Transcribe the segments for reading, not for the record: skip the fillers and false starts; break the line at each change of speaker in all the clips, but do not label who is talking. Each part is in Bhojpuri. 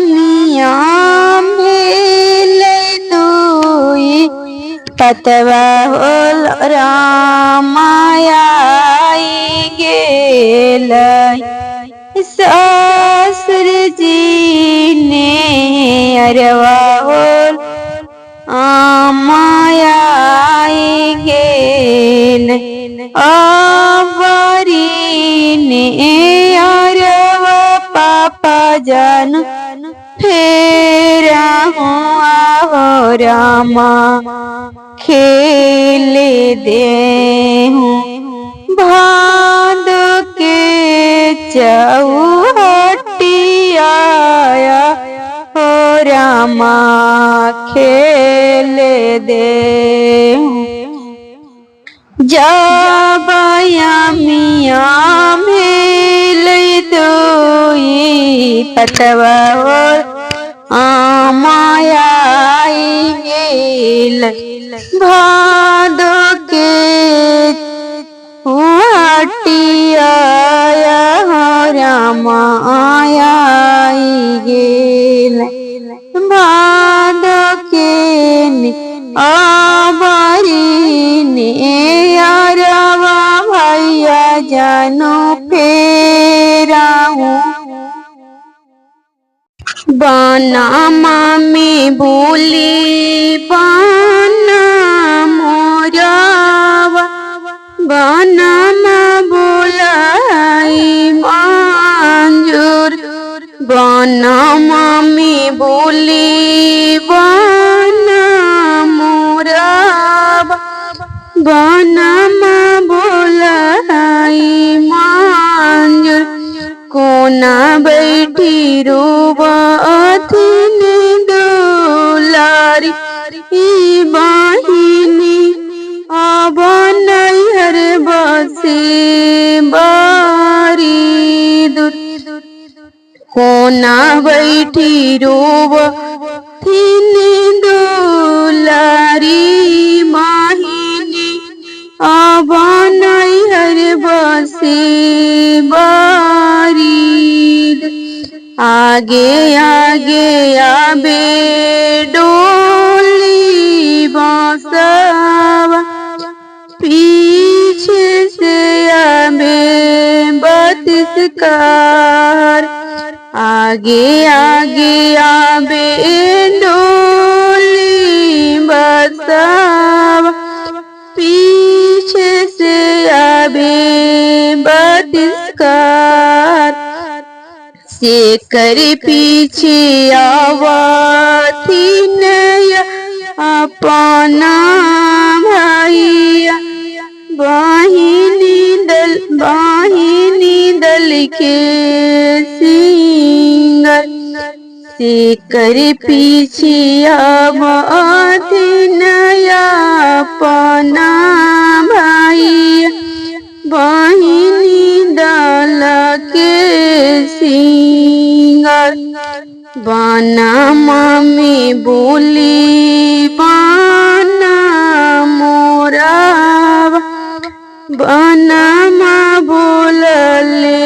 जाबयामियाम भेले दुई पतवा होल रामायाई गेलै ससुर जी ने अरवा होल आमायाई गेलै आवारी ने अरवा पापा जान फेरा हुआ हो रामा खेले दे हूँ भाद के चौहटिया हो रामा खेले दे हूँ जाबयामियाम भेलै दुई पतवा होल आमायाई गेलै भादो के हटिया हो रामा आई गेलै भादो के आबारी ने अरवा भैया जानो फेरा बाना मामी बोली बाना मोरावा बाना मा बोलाई मंजूर बाना मामी बोली बाना मोरावा बाना मा बोलाई मंजूर कोना बैठी रोबाथिन दुलारी बाहिनी आबा नैहर बसे बारी दूर कोना बैठी रोबाथिन दुलारी बाहिनी आबा नैहर बसे बारी आगे आगे आबे डोली बांसवा पीछे से आबे बतिसकार आगे आगे आबे डोली बांसवा पीछे से आबे बतिसकार से कर पीछे आवाथी नया अपना भैया बाहिनी दल के सिंगर से कर पीछे आवाथी नया अपना भैया बाहिनी दल के सिंगर बाना मामी बोली बाना मोरावा बाना मा बोलले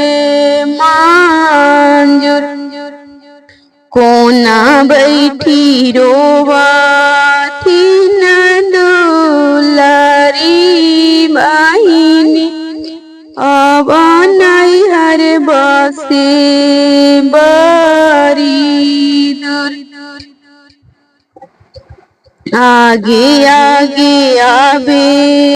मंजूर कोना बैठी रोबाथिन दुलारी बाहिनी आबा नैहर बसे बारी दूर आगे आगे आबे